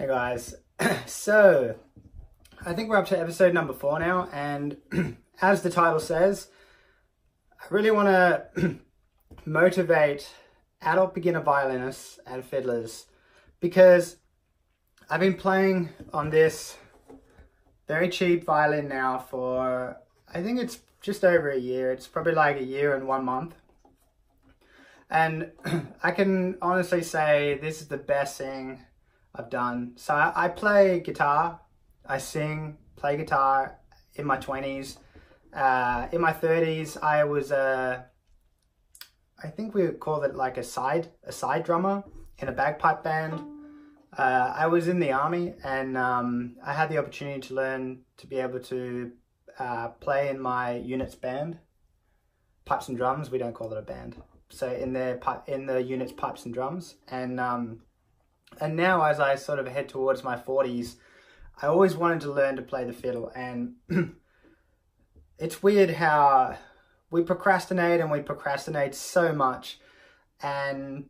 Hey guys, so I think we're up to episode number 4 now, and as the title says, I really want to motivate adult beginner violinists and fiddlers, because I've been playing on this very cheap violin now for, I think it's just over a year. It's probably like a year and 1 month. And I can honestly say this is the best thing I've done. So I play guitar, I sing, play guitar in my 20s. In my 30s, I was I think we would call it like a side drummer in a bagpipe band. I was in the army, and I had the opportunity to learn to be able to play in my unit's band. Pipes and drums, we don't call it a band. So in the unit's pipes and drums. And now as I sort of head towards my 40s, I always wanted to learn to play the fiddle. And it's weird how we procrastinate so much. And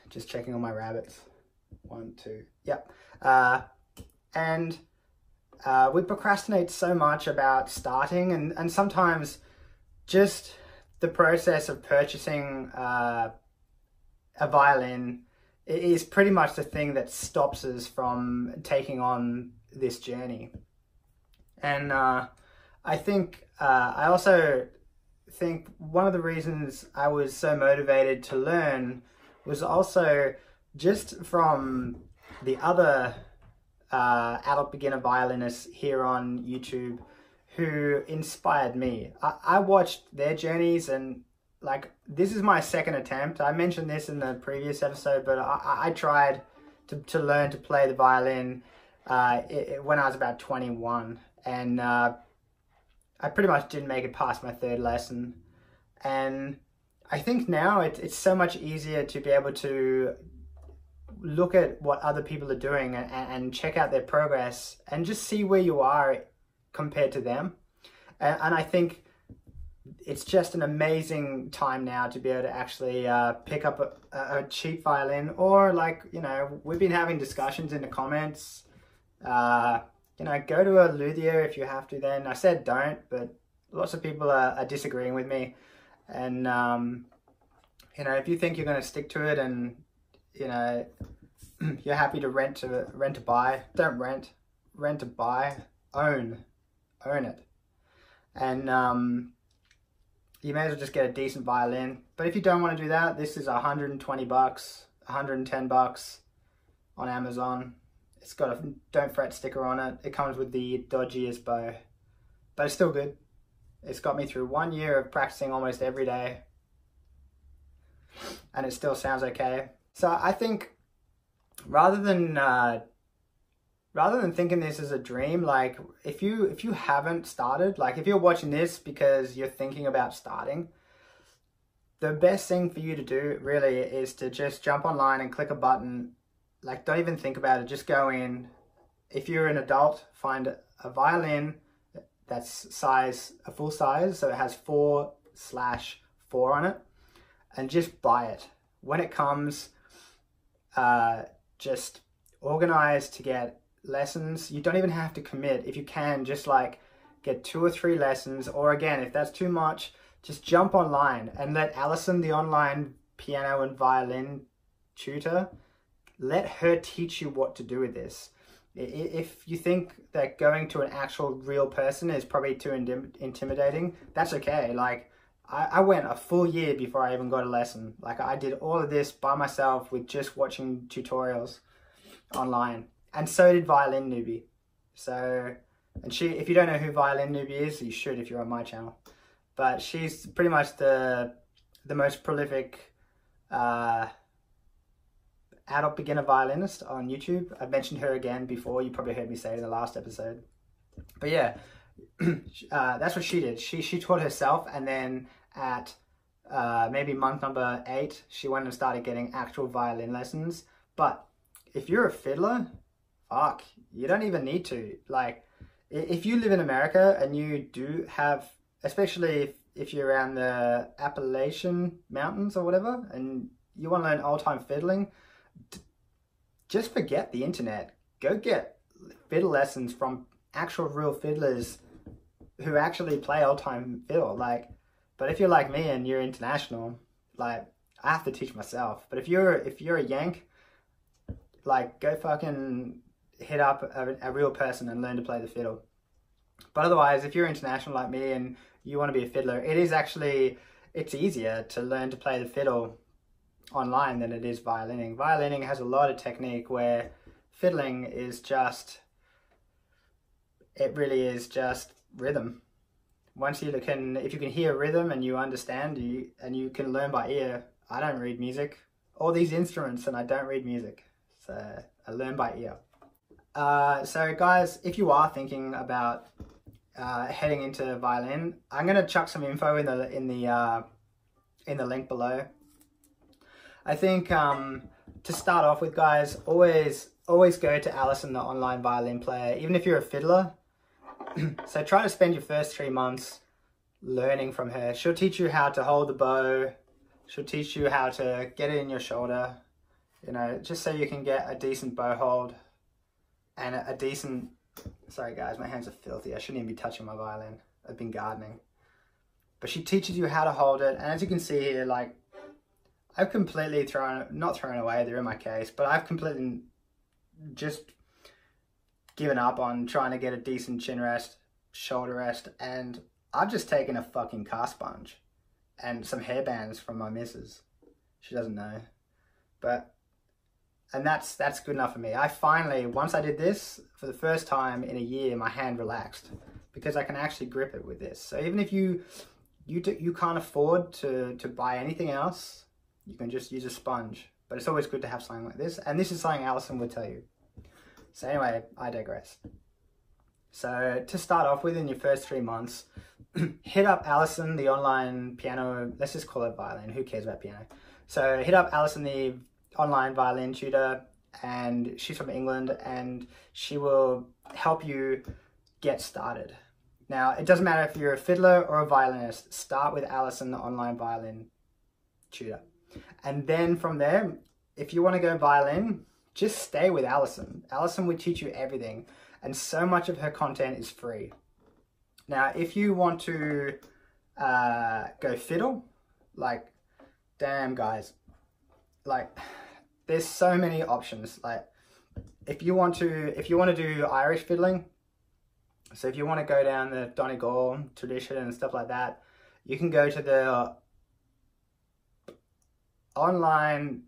just checking on my rabbits. 1, 2, yep. We procrastinate so much about starting, and sometimes just the process of purchasing a violin is pretty much the thing that stops us from taking on this journey. And I also think one of the reasons I was so motivated to learn was also just from the other adult beginner violinists here on YouTube who inspired me. I watched their journeys, and like, this is my second attempt. I mentioned this in the previous episode, but I tried to learn to play the violin when I was about 21, and I pretty much didn't make it past my 3rd lesson. And I think now it's so much easier to be able to look at what other people are doing and check out their progress and just see where you are compared to them. And I think it's just an amazing time now to be able to actually pick up a cheap violin, or, like, you know, we've been having discussions in the comments, you know, go to a luthier if you have to. Then I said don't, but lots of people are disagreeing with me. And you know, if you think you're going to stick to it, and you know, you're happy to rent to buy, don't rent to buy, own it. And you may as well just get a decent violin. But if you don't want to do that, this is $120, $110 on Amazon. It's got a don't fret sticker on it. It comes with the dodgiest bow, but it's still good. It's got me through 1 year of practicing almost every day, and it still sounds okay. So I think rather than thinking this is a dream, like, if you haven't started, like if you're watching this because you're thinking about starting, the best thing for you to do really is to just jump online and click a button. Like, don't even think about it, just go in. If you're an adult, find a violin that's a full size, so it has 4/4 on it, and just buy it. When it comes, just organize to get lessons. You don't even have to commit. If you can, just like get 2 or 3 lessons, or again, if that's too much, just jump online and let Alison, the online piano and violin tutor, let her teach you what to do with this. If you think that going to an actual real person is probably too intimidating, that's okay. Like, I went a full year before I even got a lesson. Like, I did all of this by myself with just watching tutorials online. And so did Violin Newbie. So, and if you don't know who Violin Newbie is, you should if you're on my channel. But she's pretty much the most prolific adult beginner violinist on YouTube. I've mentioned her again before. You probably heard me say it in the last episode. But yeah, that's what she did. She taught herself, and then at maybe month number 8, she went and started getting actual violin lessons. But if you're a fiddler, fuck, you don't even need to. Like, if you live in America and you do have, especially if you're around the Appalachian Mountains or whatever, and you want to learn old-time fiddling, just forget the internet. Go get fiddle lessons from actual real fiddlers who actually play old-time fiddle. Like, but if you're like me and you're international, like, I have to teach myself. But if you're a Yank, like, go fucking hit up a real person and learn to play the fiddle. But otherwise, if you're international like me and you want to be a fiddler, it's easier to learn to play the fiddle online than it is violining. Violining has a lot of technique, where fiddling is just, it really is just rhythm. Once you can, if you can hear rhythm and you understand, and you can learn by ear. I don't read music, all these instruments, and I don't read music, so I learn by ear. So guys, if you are thinking about heading into violin, I'm gonna chuck some info in the link below. I think to start off with, guys, always go to Alison, the online violin player, even if you're a fiddler. So try to spend your first 3 months learning from her. She'll teach you how to hold the bow. She'll teach you how to get it in your shoulder, you know, just so you can get a decent bow hold and a decent, sorry guys, my hands are filthy. I shouldn't even be touching my violin. I've been gardening. But she teaches you how to hold it. And as you can see here, like, I've completely not thrown away, they're in my case, but I've completely just given up on trying to get a decent chin rest, shoulder rest, and I've just taken a fucking car sponge and some hairbands from my missus. She doesn't know. And that's good enough for me. I finally, once I did this, for the first time in a year, my hand relaxed, because I can actually grip it with this. So even if you can't afford to buy anything else, you can just use a sponge. But it's always good to have something like this. And this is something Alison would tell you. So anyway, I digress. So to start off with, in your first 3 months, hit up Alison, the online piano, let's just call it violin, who cares about piano? So hit up Alison, the online violin tutor, and she's from England, and she will help you get started. Now, it doesn't matter if you're a fiddler or a violinist, start with Alison, the online violin tutor. And then from there, if you want to go violin, just stay with Alison. Alison will teach you everything, and so much of her content is free. Now, if you want to go fiddle, like, damn guys, like, there's so many options. Like, if you want to do Irish fiddling, so if you want to go down the Donegal tradition and stuff like that, you can go to the Online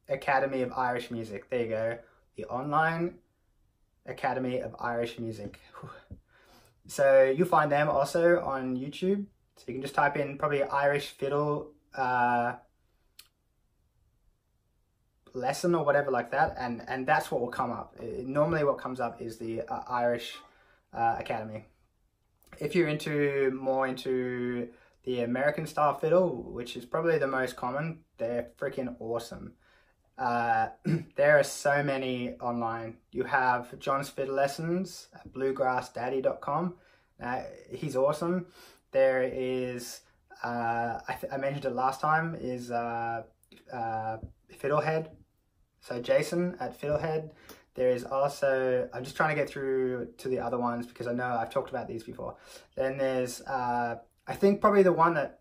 Academy of Irish Music. There you go. The Online Academy of Irish Music. So you'll find them also on YouTube. So you can just type in probably Irish fiddle lesson or whatever like that, and that's what will come up. Normally what comes up is the Irish Academy. If you're more into the American style fiddle, which is probably the most common, they're freaking awesome. There are so many online. You have John's Fiddle Lessons at bluegrassdaddy.com. He's awesome. There is, I mentioned it last time, is Fiddlehead. So Jason at Fiddlehead. There is also, I'm just trying to get through to the other ones because I know I've talked about these before. Then there's, I think probably the one that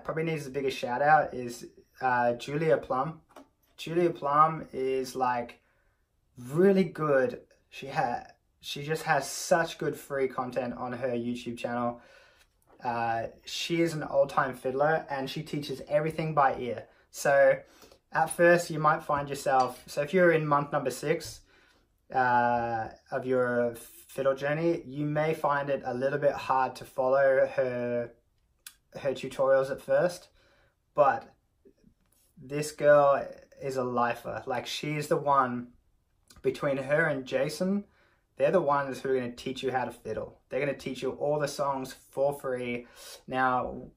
probably needs the biggest shout out is Julia Plum. Julia Plum is like really good. She just has such good free content on her YouTube channel. She is an old-time fiddler and she teaches everything by ear. So at first you might find yourself, so if you're in month number 6 of your fiddle journey, you may find it a little bit hard to follow her tutorials at first, but this girl is a lifer. Like, she's the one, between her and Jason, they're the ones who are going to teach you how to fiddle. They're going to teach you all the songs for free. Now,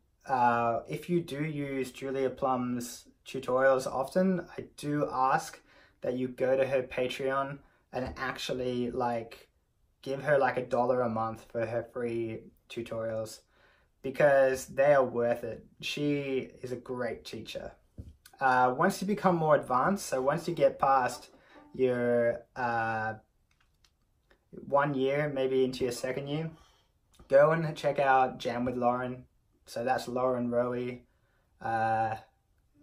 if you do use Julia Plum's tutorials often, I do ask that you go to her Patreon and actually like give her like $1 a month for her free tutorials, because they are worth it. She is a great teacher. Once you become more advanced, so once you get past you're 1 year, maybe into your second year, go and check out Jam with Lauren. So that's Lauren Rowe, a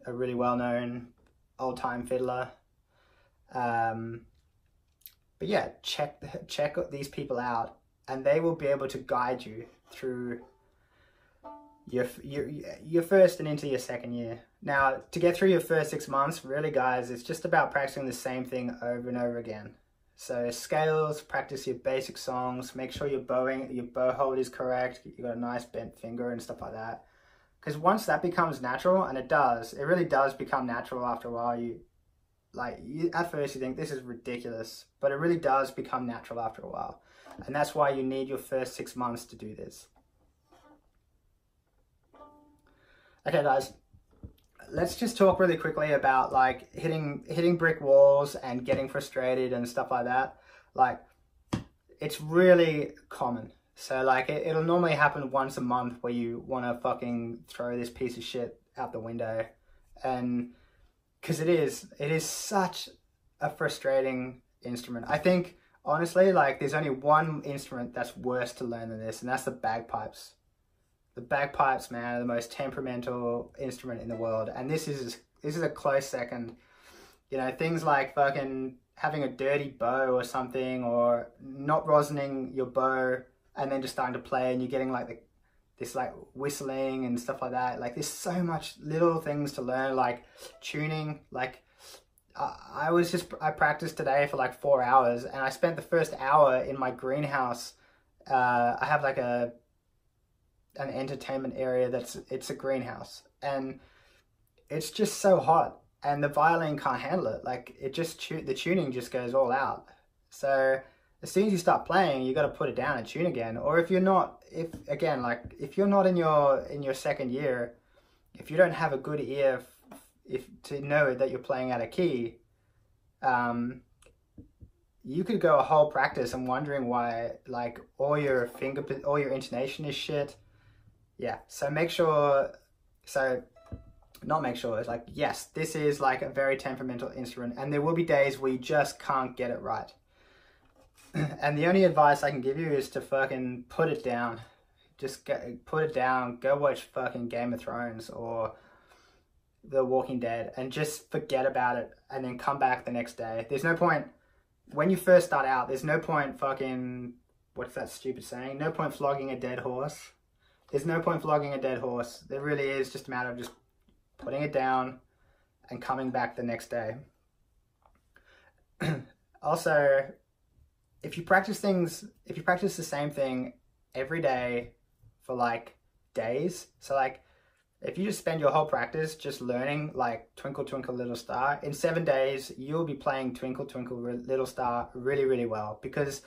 really well-known old-time fiddler. But yeah, check these people out, and they will be able to guide you through your first and into your second year. Now, to get through your first 6 months, really guys, it's just about practicing the same thing over and over again. So scales, practice your basic songs, make sure your bow hold is correct, you got a nice bent finger and stuff like that. Because once that becomes natural, and it really does become natural after a while, at first you think this is ridiculous, but it really does become natural after a while. And that's why you need your first 6 months to do this. Okay guys, let's just talk really quickly about like hitting brick walls and getting frustrated and stuff like that. Like, it's really common. So like it'll normally happen once a month where you want to fucking throw this piece of shit out the window. And because it is such a frustrating instrument. I think honestly, like, there's only one instrument that's worse to learn than this, and that's the bagpipes. The bagpipes, man, are the most temperamental instrument in the world, and this is a close second. You know, things like fucking having a dirty bow or something, or not rosining your bow and then just starting to play and you're getting like this like whistling and stuff like that. Like, there's so much little things to learn, like tuning. Like, I practiced today for like 4 hours, and I spent the first hour in my greenhouse. I have like an entertainment area it's a greenhouse, and it's just so hot, and the violin can't handle it. Like, the tuning just goes all out. So as soon as you start playing, you got to put it down and tune again. Or if you're not in your second year, if you don't have a good ear to know that you're playing out of key, you could go a whole practice and wondering why, like, all your intonation is shit. Yeah, so it's like, yes, this is like a very temperamental instrument, and there will be days where you just can't get it right. And the only advice I can give you is to fucking put it down. Just put it down, go watch fucking Game of Thrones or The Walking Dead, and just forget about it, and then come back the next day. There's no point, when you first start out, there's no point fucking, what's that stupid saying? No point flogging a dead horse. There's no point flogging a dead horse. There really is just a matter of just putting it down and coming back the next day. Also, if you practice the same thing every day for like days, so like if you just spend your whole practice just learning like Twinkle Twinkle Little Star, in 7 days you'll be playing Twinkle Twinkle Little Star really, really well, because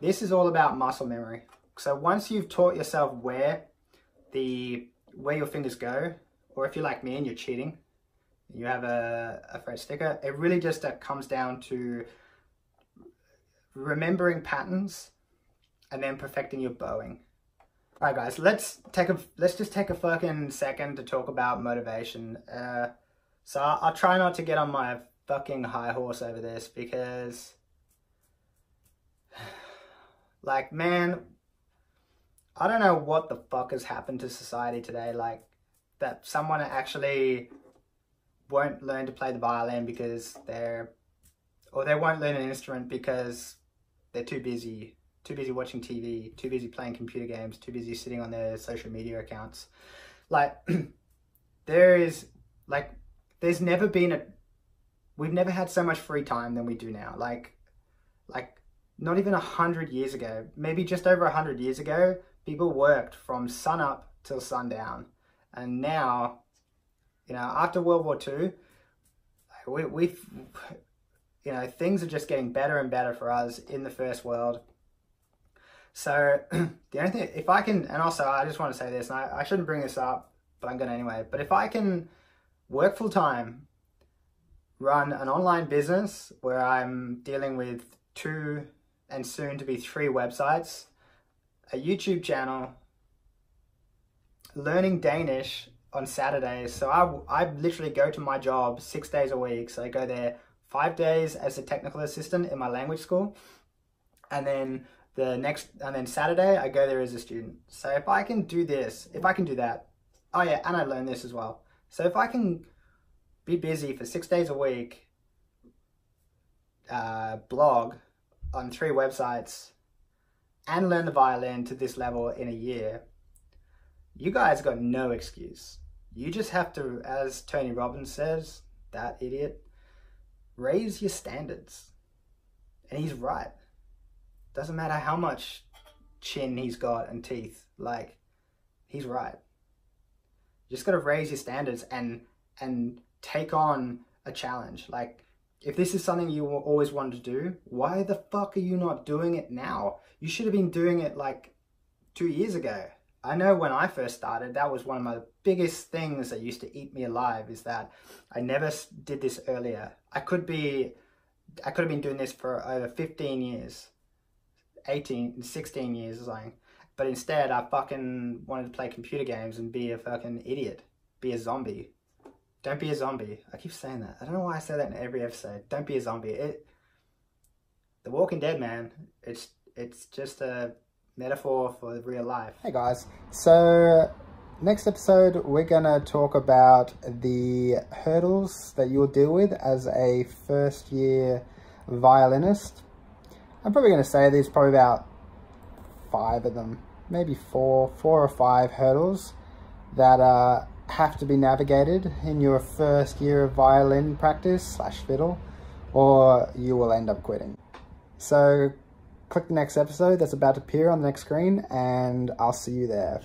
this is all about muscle memory. So once you've taught yourself where your fingers go, or if you're like me and you're cheating, you have a fret sticker, it really just comes down to remembering patterns and then perfecting your bowing. All right, guys, let's just take a fucking second to talk about motivation. So I'll try not to get on my fucking high horse over this, because, like, man, I don't know what the fuck has happened to society today. Like, that someone actually won't learn to play the violin because they won't learn an instrument because they're too busy watching TV, too busy playing computer games, too busy sitting on their social media accounts. Like, we've never had so much free time than we do now. Like not even 100 years ago, maybe just over 100 years ago, people worked from sun up till sundown. And now, you know, after World War II, things are just getting better and better for us in the first world. So the only thing, if I can, and also I just want to say this, and I shouldn't bring this up, but I'm going to anyway, but if I can work full time, run an online business where I'm dealing with 2 and soon to be 3 websites, a YouTube channel, learning Danish on Saturdays. So I literally go to my job 6 days a week. So I go there 5 days as a technical assistant in my language school, and then Saturday I go there as a student. So if I can do this, if I can do that, oh yeah, and I learn this as well. So if I can be busy for 6 days a week, blog on 3 websites, and learn the violin to this level in a year, you guys got no excuse. You just have to, as Tony Robbins says, that idiot, raise your standards. And he's right. Doesn't matter how much chin he's got and teeth, like, he's right. You just got to raise your standards and take on a challenge. Like, if this is something you always wanted to do, why the fuck are you not doing it now? You should have been doing it like 2 years ago. I know when I first started, that was one of my biggest things that used to eat me alive, is that I never did this earlier. I could have been doing this for over 15 years, 16 years or something. But instead, I fucking wanted to play computer games and be a fucking idiot. Be a zombie. Don't be a zombie. I keep saying that. I don't know why I say that in every episode. Don't be a zombie. The Walking Dead, man. It's just a metaphor for real life. Hey guys. So next episode, we're gonna talk about the hurdles that you'll deal with as a first year violinist. I'm probably gonna say there's probably about 5 of them, maybe 4 or 5 hurdles that have to be navigated in your first year of violin practice / fiddle, or you will end up quitting. So click the next episode that's about to appear on the next screen, and I'll see you there.